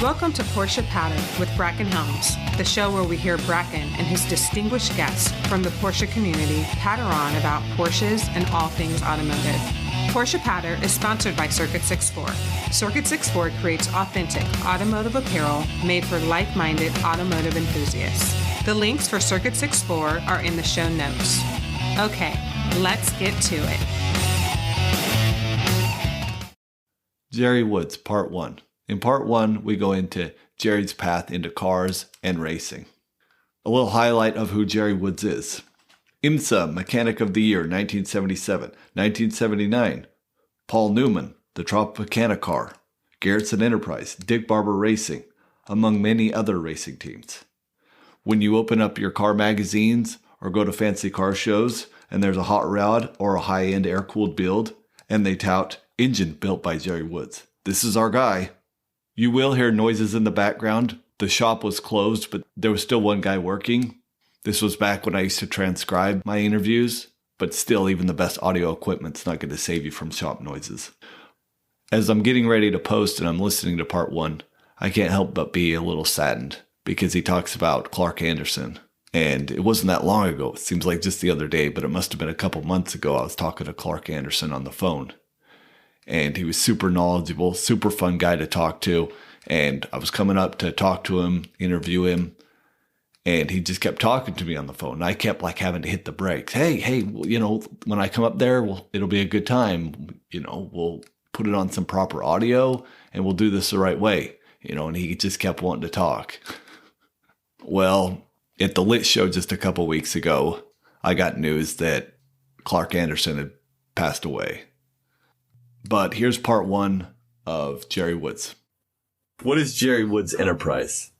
Welcome to Porsche Patter with Bracken Helms, the show where we hear Bracken and his distinguished guests from the Porsche community patter on about Porsches and all things automotive. Porsche Patter is sponsored by Circuit 64. Circuit 64 creates authentic automotive apparel made for like-minded automotive enthusiasts. The links for Circuit 64 are in the show notes. Okay, let's get to it. Jerry Woods, Part 1. In Part 1, we go into Jerry's path into cars and racing. A little highlight of who Jerry Woods is. IMSA Mechanic of the Year, 1977. 1979, Paul Newman, the Tropicana car. Garretson Enterprise, Dick Barbour Racing, among many other racing teams. When you open up your car magazines or go to fancy car shows and there's a hot rod or a high-end air-cooled build and they tout, engine built by Jerry Woods. This is our guy. You will hear noises in the background. The shop was closed, but there was still one guy working. This was back when I used to transcribe my interviews, but still, even the best audio equipment's not going to save you from shop noises. As I'm getting ready to post and I'm listening to Part 1, I can't help but be a little saddened because he talks about Clark Anderson. And it wasn't that long ago. It seems like just the other day, but it must have been a couple months ago. I was talking to Clark Anderson on the phone. And he was super knowledgeable, super fun guy to talk to. And I was coming up to talk to him, interview him. And he just kept talking to me on the phone. And I kept having to hit the brakes. Hey, when I come up there, it'll be a good time. We'll put it on some proper audio and we'll do this the right way. And he just kept wanting to talk. Well, at the Lit Show just a couple weeks ago, I got news that Clark Anderson had passed away. But here's Part 1 of Jerry Woods. What is Jerry Woods Enterprise?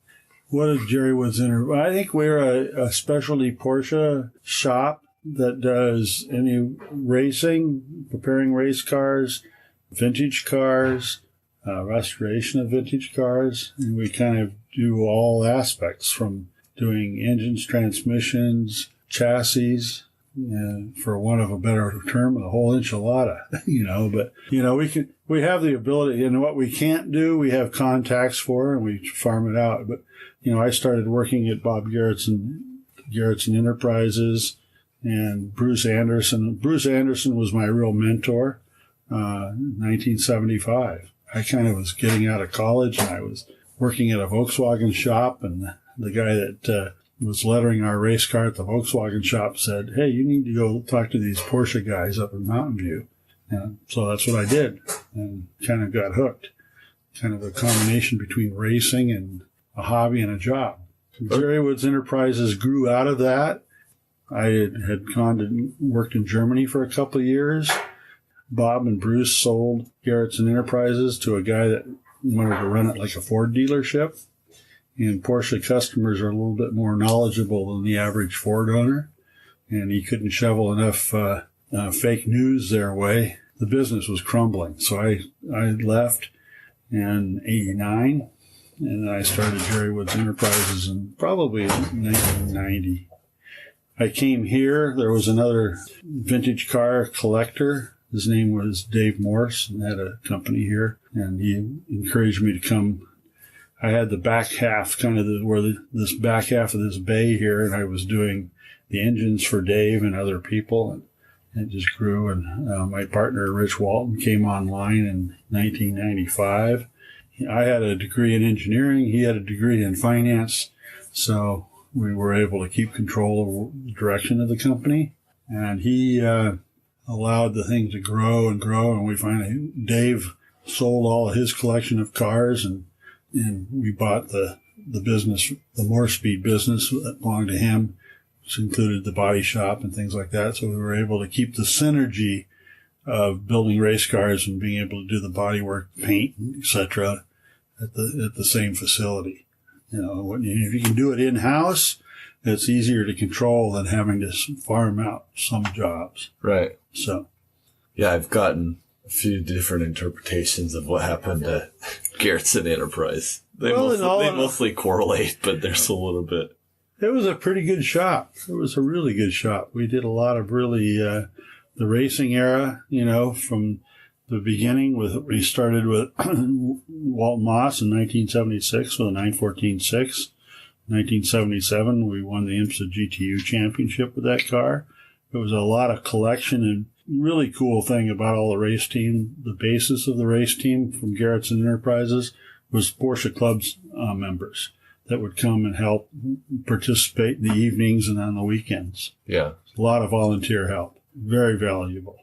What is Jerry Woods Enterprise? I think we're a specialty Porsche shop that does any racing, preparing race cars, vintage cars, restoration of vintage cars. And we kind of do all aspects from doing engines, transmissions, chassis, for want of a better term, a whole enchilada, but, we have the ability, and what we can't do, we have contacts for, and we farm it out. But, I started working at Bob Garretson Enterprises and Bruce Anderson. Bruce Anderson was my real mentor, 1975. I kind of was getting out of college and I was working at a Volkswagen shop, and the guy that, was lettering our race car at the Volkswagen shop said, hey, you need to go talk to these Porsche guys up in Mountain View. And so that's what I did and kind of got hooked. Kind of a combination between racing and a hobby and a job. Jerry Woods Enterprises grew out of that. I had gone to worked in Germany for a couple of years. Bob and Bruce sold Garretson Enterprises to a guy that wanted to run it like a Ford dealership. And Porsche customers are a little bit more knowledgeable than the average Ford owner. And he couldn't shovel enough fake news their way. The business was crumbling. So I left in 89, and I started Jerry Woods Enterprises in probably 1990. I came here. There was another vintage car collector. His name was Dave Morse, and had a company here. And he encouraged me to come. I had the back half, kind of this back half of this bay here, and I was doing the engines for Dave and other people, and it just grew. And my partner, Rich Walton, came online in 1995. I had a degree in engineering. He had a degree in finance, so we were able to keep control of the direction of the company. And he allowed the thing to grow and grow, and we finally, Dave sold all of his collection of cars, and we bought the business, the More Speed business that belonged to him, which included the body shop and things like that. So we were able to keep the synergy of building race cars and being able to do the body work, paint, etc. at the same facility. If you can do it in-house, it's easier to control than having to farm out some jobs. Right. So, yeah, I've gotten a few different interpretations of what happened to Garretson Enterprise. They mostly correlate, but there's a little bit. It was a pretty good shop. It was a really good shop. We did a lot of really the racing era, from the beginning we started with Walt Moss in 1976 with a 914.6. 1977, we won the IMSA GTU championship with that car. There was a lot of collection, and really cool thing about all the race team, the basis of the race team from Garretson Enterprises was Porsche Club's members that would come and help participate in the evenings and on the weekends. Yeah. A lot of volunteer help. Very valuable.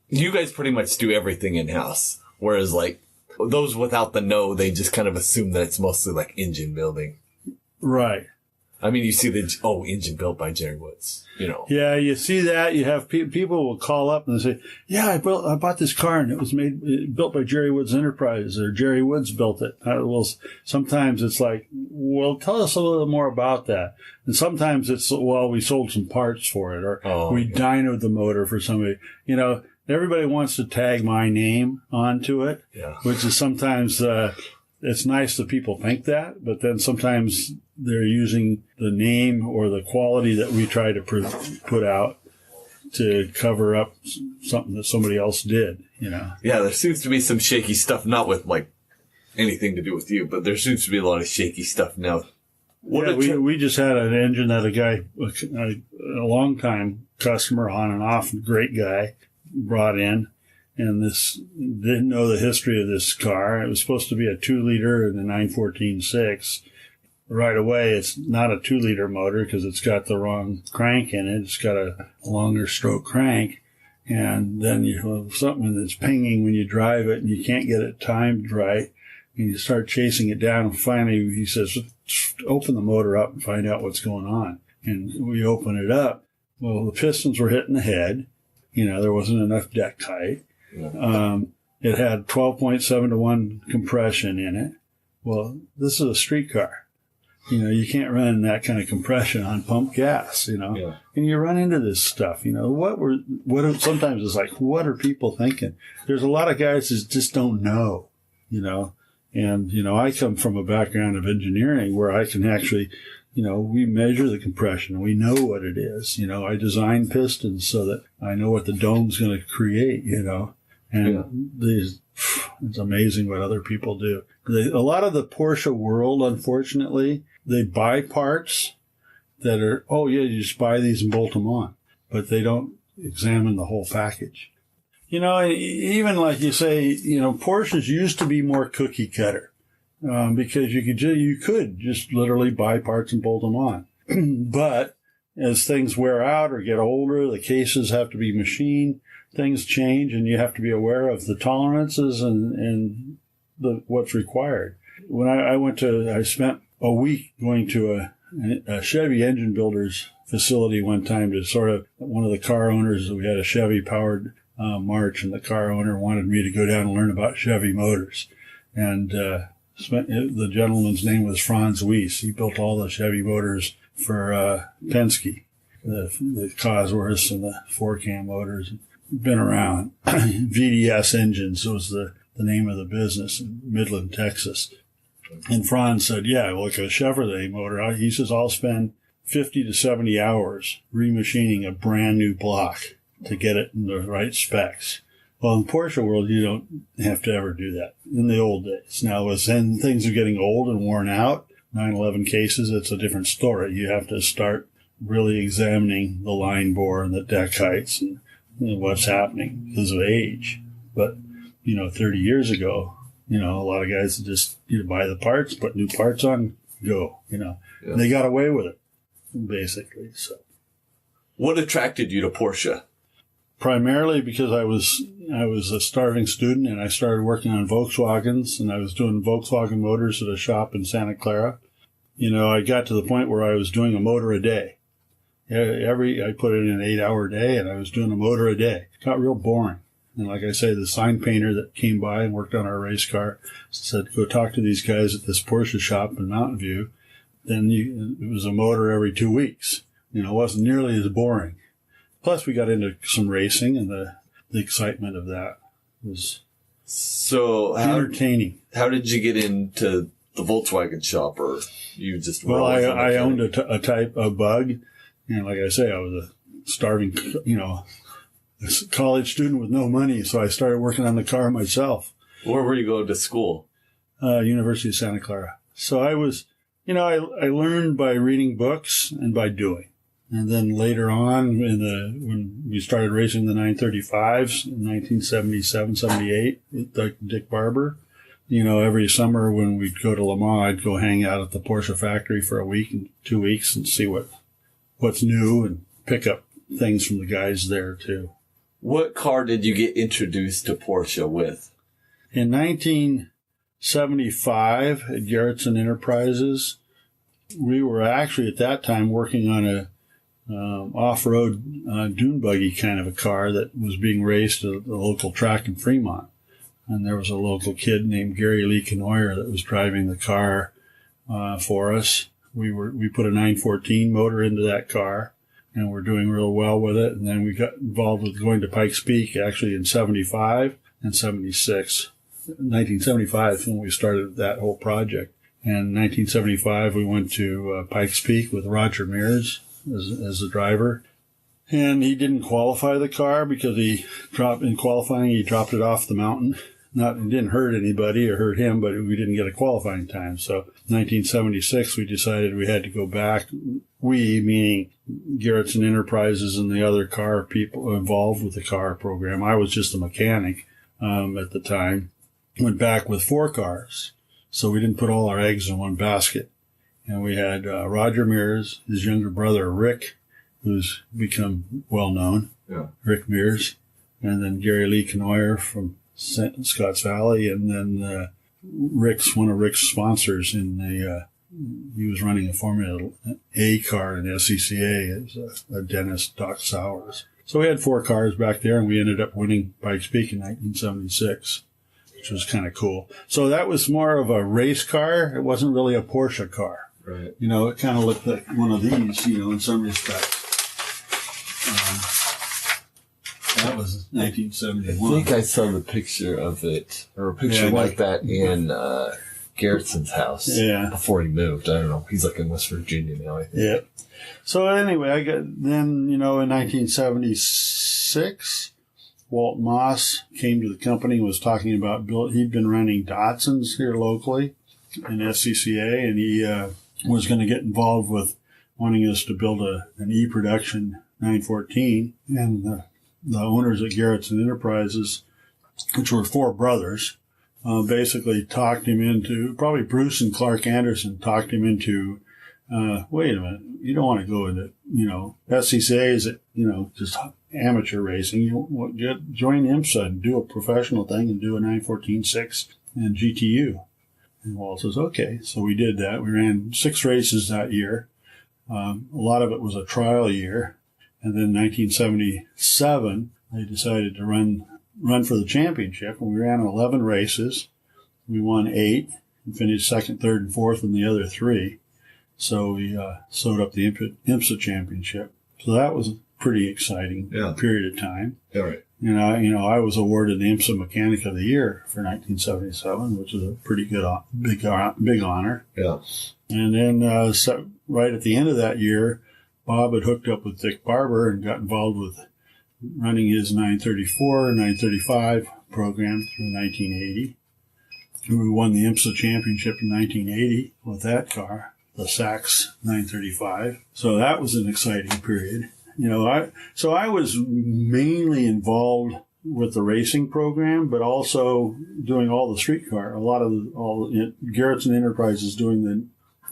You guys pretty much do everything in-house, whereas like those without the know, they just kind of assume that it's mostly like engine building. Right. I mean, you see engine built by Jerry Woods, you know. Yeah, you see that. You have people will call up and say, yeah, I bought this car and it was built by Jerry Woods Enterprise, or Jerry Woods built it. Well, sometimes it's like, well, tell us a little more about that. And sometimes it's, well, we sold some parts for it, or we dynoed the motor for somebody. You know, everybody wants to tag my name onto it, which is sometimes, it's nice that people think that, but then sometimes they're using the name or the quality that we try to put out to cover up something that somebody else did, you know. Yeah, there seems to be some shaky stuff, not with like anything to do with you, but there seems to be a lot of shaky stuff now. We just had an engine that a guy, a long time customer on and off, great guy, brought in. And this didn't know the history of this car. It was supposed to be a 2-liter in the 914.6. Right away, it's not a 2-liter motor because it's got the wrong crank in it. It's got a longer stroke crank. And then you have something that's pinging when you drive it and you can't get it timed right. And you start chasing it down. And finally, he says, open the motor up and find out what's going on. And we open it up. Well, the pistons were hitting the head. You know, there wasn't enough deck height. It had 12.7 to 1 compression in it. Well, this is a street car. You know, you can't run that kind of compression on pump gas, you know. Yeah. And you run into this stuff, you know. Sometimes it's like, what are people thinking? There's a lot of guys that just don't know, you know. And, you know, I come from a background of engineering where I can actually, you know, we measure the compression. We know what it is. You know, I design pistons so that I know what the dome's going to create, you know. And it's amazing what other people do. A lot of the Porsche world, unfortunately, they buy parts that are, you just buy these and bolt them on. But they don't examine the whole package. You know, even like you say, you know, Porsches used to be more cookie cutter because you could just literally buy parts and bolt them on. But as things wear out or get older, the cases have to be machined. Things change, and you have to be aware of the tolerances and what's required. When I spent a week going to a Chevy engine builder's facility one time to sort of, one of the car owners, we had a Chevy powered March, and the car owner wanted me to go down and learn about Chevy motors. And the gentleman's name was Franz Weiss. He built all the Chevy motors for Penske, the Cosworths and the 4-cam motors. Been around. VDS Engines was the name of the business in Midland, Texas. And Franz said, yeah, look, a Chevrolet motor, he says, I'll spend 50 to 70 hours remachining a brand new block to get it in the right specs. Well, in the Porsche world, you don't have to ever do that in the old days. Now, as things are getting old and worn out, 911 cases, it's a different story. You have to start really examining the line bore and the deck heights and what's happening because of age. But, you know, 30 years ago, you know, a lot of guys just buy the parts, put new parts on, go, you know. Yeah. And they got away with it, basically. So, what attracted you to Porsche? Primarily because I was a starving student and I started working on Volkswagens, and I was doing Volkswagen motors at a shop in Santa Clara. You know, I got to the point where I was doing a motor a day. I put in an 8-hour day, and I was doing a motor a day. It got real boring. And like I say, the sign painter that came by and worked on our race car said, go talk to these guys at this Porsche shop in Mountain View. Then it was a motor every 2 weeks. You know, it wasn't nearly as boring. Plus, we got into some racing, and the excitement of that was entertaining. How did you get into the Volkswagen shop, or you just... Well, I owned a Bug. And like I say, I was a starving, you know, a college student with no money, so I started working on the car myself. Where were you going to school? University of Santa Clara. So I was, I learned by reading books and by doing. And then later on, when we started racing the 935s in 1977, 78 with Dick Barbour, every summer when we'd go to Le Mans, I'd go hang out at the Porsche factory for a week and 2 weeks and see what's new and pick up things from the guys there too. What car did you get introduced to Porsche with? In 1975 at Garretson Enterprises, we were actually at that time working on a off-road dune buggy kind of a car that was being raced at the local track in Fremont. And there was a local kid named Gary Lee Canoyer that was driving the car for us. We put a 914 motor into that car, and we're doing real well with it. And then we got involved with going to Pikes Peak actually in 75 and 76. 1975 is when we started that whole project. And in 1975, we went to Pikes Peak with Roger Mears as the driver. And he didn't qualify the car because he dropped it off the mountain. It didn't hurt anybody or hurt him, but we didn't get a qualifying time. So 1976, we decided we had to go back. We, meaning Garretson Enterprises and the other car people involved with the car program. I was just a mechanic at the time. Went back with 4 cars. So we didn't put all our eggs in one basket. And we had Roger Mears, his younger brother Rick, who's become well known, Rick Mears, and then Gary Lee Canoyer from Scotts Valley, and then one of Rick's sponsors he was running a Formula A car in the SCCA as a Dennis Doc Sowers. So we had 4 cars back there, and we ended up winning Pikes Peak in 1976. Which was kind of cool. So that was more of a race car. It wasn't really a Porsche car. Right. It kind of looked like one of these, in some respects. That was 1971. I think I saw the picture of it, or a picture like that in Garretson's house before he moved. I don't know. He's like in West Virginia now, I think. Yeah. So anyway, in 1976, Walt Moss came to the company and was talking about he'd been running Datsuns here locally in SCCA, and he was going to get involved with wanting us to build an E-production 914. And the owners at Garretson Enterprises, which were 4 brothers, basically talked him into, probably Bruce and Clark Anderson talked him into, wait a minute, you don't want to go into, SCCA is, just amateur racing. You join IMSA and do a professional thing and do a 914.6 and GTU. And Walt says, okay. So we did that. We ran 6 races that year. A lot of it was a trial year. And then 1977, they decided to run for the championship. And we ran 11 races. We won 8 and finished 2nd, 3rd, and 4th in the other 3. So we sewed up the IMSA championship. So that was pretty exciting period of time. Yeah, right. I was awarded the IMSA Mechanic of the Year for 1977, which is a pretty good, big honor. Yeah. And then right at the end of that year, Bob had hooked up with Dick Barbour and got involved with running his 934, 935 program through 1980. And we won the IMSA Championship in 1980 with that car, the Sachs 935. So that was an exciting period. I was mainly involved with the racing program, but also doing all the streetcar. Garretson Enterprises doing the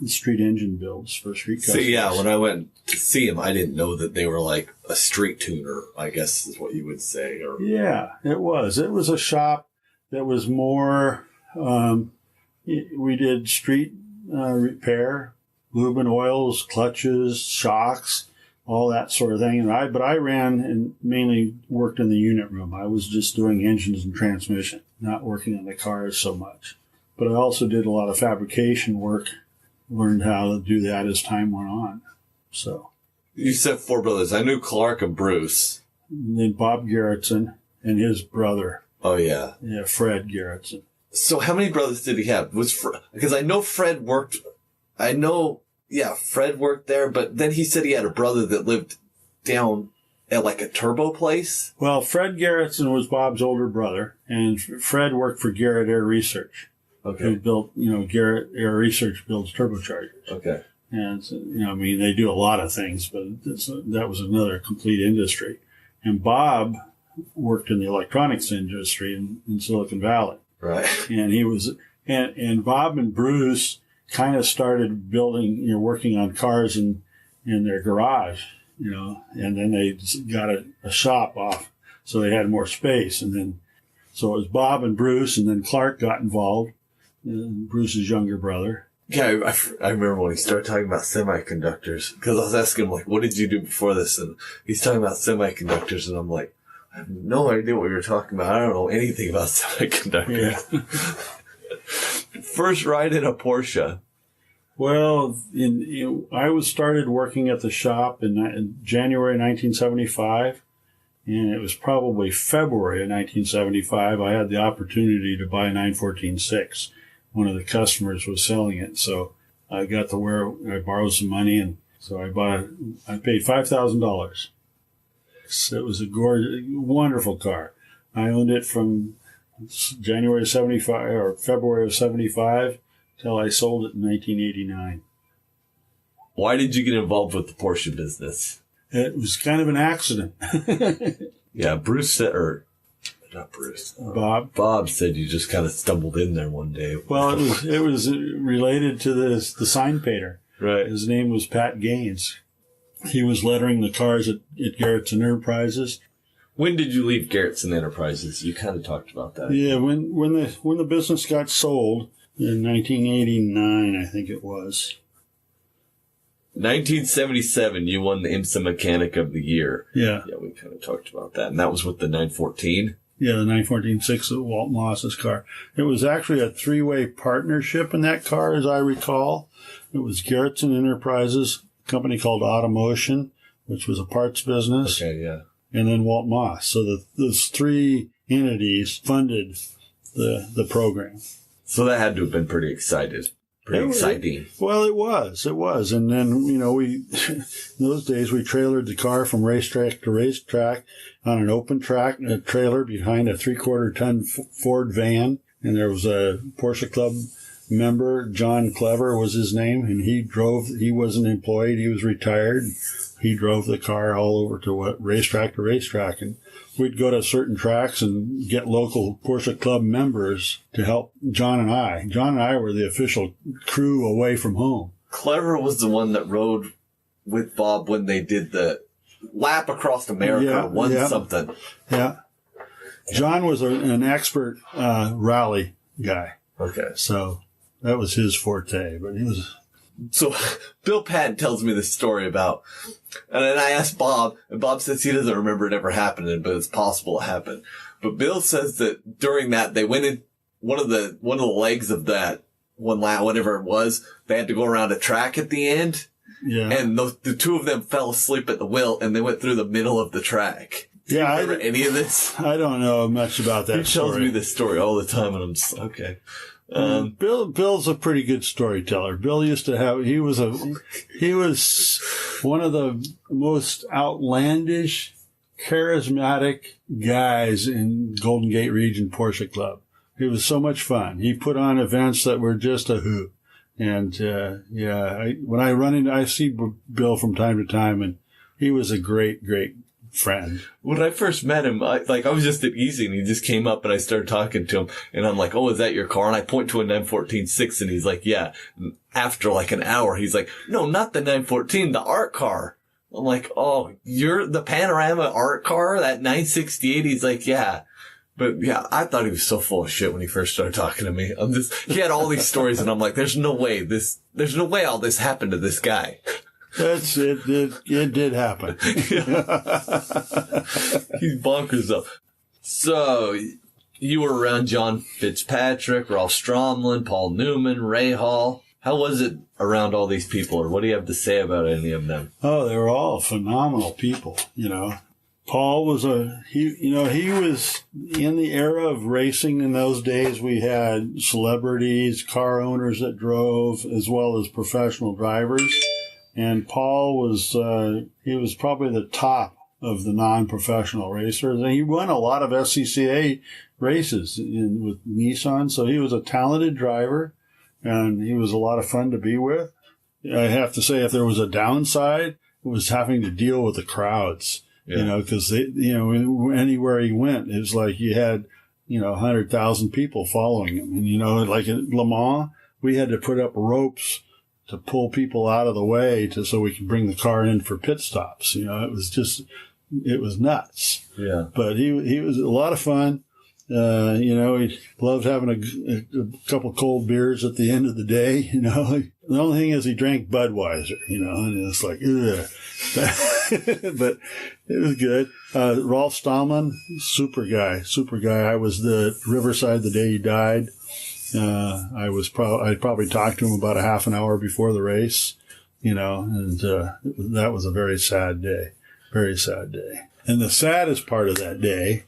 street engine builds for streetcar. So when I went to see him, I didn't know that they were like a street tuner, I guess is what you would say. Yeah, it was. It was a shop that was more. We did street repair, lube and oils, clutches, shocks, all that sort of thing. But I ran and mainly worked in the unit room. I was just doing engines and transmission, not working on the cars so much. But I also did a lot of fabrication work, learned how to do that as time went on. So you said 4 brothers. I knew Clark and Bruce. And then Bob Garretson and his brother. Oh, yeah. Yeah, Fred Garretson. So how many brothers did he have? Because I know Fred worked. Fred worked there, but then he said he had a brother that lived down at like a turbo place? Well, Fred Garretson was Bob's older brother, and Fred worked for Garrett Air Research. Okay. Who built, Garrett Air Research builds turbochargers. Okay. And, they do a lot of things, but that was another complete industry. And Bob worked in the electronics industry in Silicon Valley. Right. And he was, and Bob and Bruce kind of started building, working on cars in their garage, and then they got a shop off, so they had more space. And then, so it was Bob and Bruce, and then Clark got involved, Bruce's younger brother. Yeah, I remember when he started talking about semiconductors, because I was asking him, like, what did you do before this? And he's talking about semiconductors, and I'm like, I have no idea what you're talking about. I don't know anything about semiconductors. Yeah. First ride in a Porsche. Well, I started working at the shop in January 1975, and it was probably February of 1975 I had the opportunity to buy a 914-6. One of the customers was selling it, so I got to where I borrowed some money, and so I paid $5,000. So it was a gorgeous, wonderful car. I owned it from January of 75 or February of 75 till I sold it in 1989. Why did you get involved with the Porsche business? It was kind of an accident. Yeah, Bruce said, or not Bruce. Bob said you just kind of stumbled in there one day. Well, it was related to the sign painter. Right. His name was Pat Gaines. He was lettering the cars at Garretson Enterprises. When did you leave Garretson Enterprises? You kind of talked about that. Yeah, when the business got sold in 1989, I think it was. 1977, you won the IMSA Mechanic of the Year. Yeah. Yeah, we kind of talked about that. And that was with the 914. Yeah, the 914-6 of Walt Moss's car. It was actually a three-way partnership in that car, as I recall. It was Garretson Enterprises, a company called Automotion, which was a parts business. Okay, yeah. And then Walt Moss. So those three entities funded the program. So that had to have been pretty exciting. Well, it was. And then, in those days, we trailered the car from racetrack to racetrack on an open track, a trailer behind a 3/4-ton Ford van. And there was a Porsche Club member, John Clever was his name, and he wasn't employed, he was retired. He drove the car all over to racetrack to racetrack. And we'd go to certain tracks and get local Porsche Club members to help John and I. John and I were the official crew away from home. Clever was the one that rode with Bob when they did the lap across America, something. Yeah. John was an expert rally guy. Okay. So that was his forte, but he was... So Bill Patton tells me this story about, and then I asked Bob, and Bob says he doesn't remember it ever happening, but it's possible it happened. But Bill says that during that, they went in one of the legs of that one lap, whatever it was, they had to go around a track at the end. Yeah. And the two of them fell asleep at the wheel, and they went through the middle of the track. Yeah. Remember any of this? I don't know much about that story. He tells me this story all the time, and I'm just, okay. Bill's a pretty good storyteller. Bill used to have, he was one of the most outlandish, charismatic guys in Golden Gate Region Porsche Club. It was so much fun. He put on events that were just a hoot. And, when I see Bill from time to time, and he was a great, great friend. When I first met him, I was just at Easy, and he just came up, and I started talking to him, and I'm like, "Oh, is that your car?" And I point to a 914-6, and he's like, "Yeah." And after like an hour, he's like, "No, not the 914, the art car." I'm like, "Oh, you're the Panorama art car, that 968?" He's like, "Yeah." But yeah, I thought he was so full of shit when he first started talking to me. He had all these stories, and I'm like, there's no way all this happened to this guy. That's it. It did happen. He's bonkers up. So you were around John Fitzpatrick, Ralph Stromlin, Paul Newman, Ray Hall. How was it around all these people, or what do you have to say about any of them? Oh, they were all phenomenal people. Paul was he was in the era of racing in those days. We had celebrities, car owners that drove, as well as professional drivers. And Paul was, he was probably the top of the non-professional racers. And he won a lot of SCCA races with Nissan. So he was a talented driver, and he was a lot of fun to be with. I have to say, if there was a downside, it was having to deal with the crowds, because, anywhere he went, it was like you had, 100,000 people following him. And, like at Le Mans, we had to put up ropes to pull people out of the way so we could bring the car in for pit stops. It was nuts. Yeah. But he was a lot of fun. He loved having a couple cold beers at the end of the day. The only thing is he drank Budweiser, and it's like, ugh. But it was good. Rolf Stallman, super guy. I was at Riverside the day he died. I probably talked to him about a half an hour before the race, and that was a very sad day. And the saddest part of that day,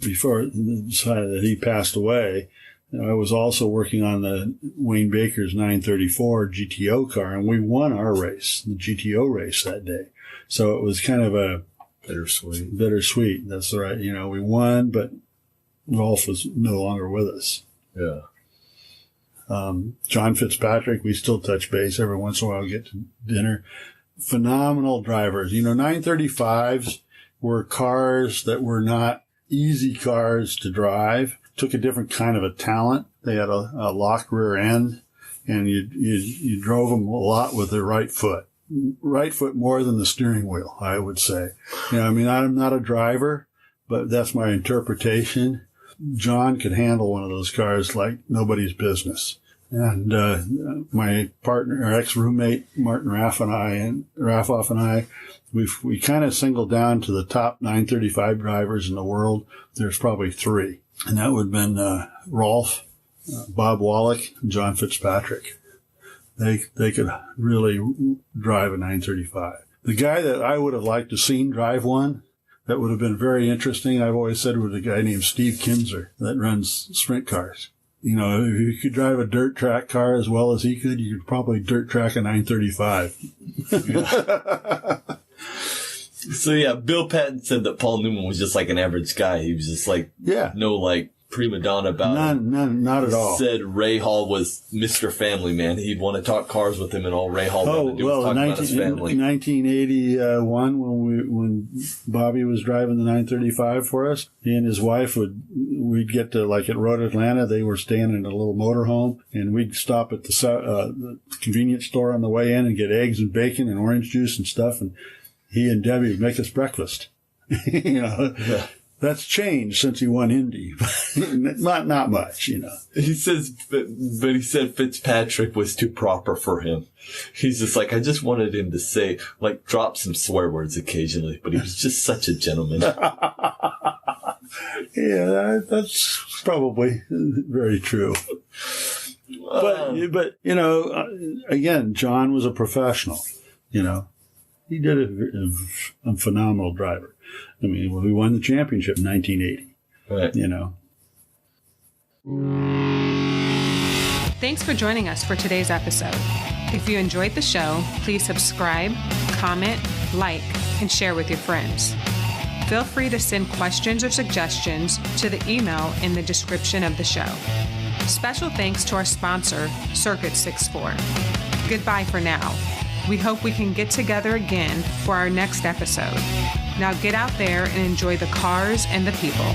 before that he passed away, I was also working on the Wayne Baker's 934 GTO car, and we won our race, the GTO race that day. So it was kind of a bittersweet. That's right. We won, but Rolf was no longer with us. Yeah. John Fitzpatrick, we still touch base every once in a while, get to dinner. Phenomenal drivers. 935s were cars that were not easy cars to drive. Took a different kind of a talent. They had a lock rear end, and you drove them a lot with the right foot. Right foot more than the steering wheel, I would say. I'm not a driver, but that's my interpretation. John could handle one of those cars like nobody's business. And my partner, our ex-roommate, Martin Raffoff and I, we kind of singled down to the top 935 drivers in the world. There's probably three. And that would have been Rolf, Bob Wallach, and John Fitzpatrick. They could really drive a 935. The guy that I would have liked to seen drive one, that would have been very interesting, I've always said, was a guy named Steve Kinzer that runs sprint cars. If you could drive a dirt track car as well as he could, you could probably dirt track a 935. So yeah, Bill Patton said that Paul Newman was just like an average guy. He was just like, no prima donna about him. Not at all. Said Ray Hall was Mr. Family Man. He'd want to talk cars with him, and all Ray Hall wanted to do was talk about his family. In 1981, when Bobby was driving the 935 for us, he and his wife we'd get to, like at Road Atlanta, they were staying in a little motorhome, and we'd stop at the convenience store on the way in and get eggs and bacon and orange juice and stuff, and he and Debbie would make us breakfast. Yeah. That's changed since he won Indy. not much, He says, but he said Fitzpatrick was too proper for him. He's just like, I just wanted him to say, drop some swear words occasionally, but he was just such a gentleman. Yeah, that's probably very true. But again, John was a professional, He did a phenomenal driver. We won the championship in 1980. Right. Thanks for joining us for today's episode. If you enjoyed the show, please subscribe, comment, like, and share with your friends. Feel free to send questions or suggestions to the email in the description of the show. Special thanks to our sponsor, Circuit 64. Goodbye for now. We hope we can get together again for our next episode. Now get out there and enjoy the cars and the people.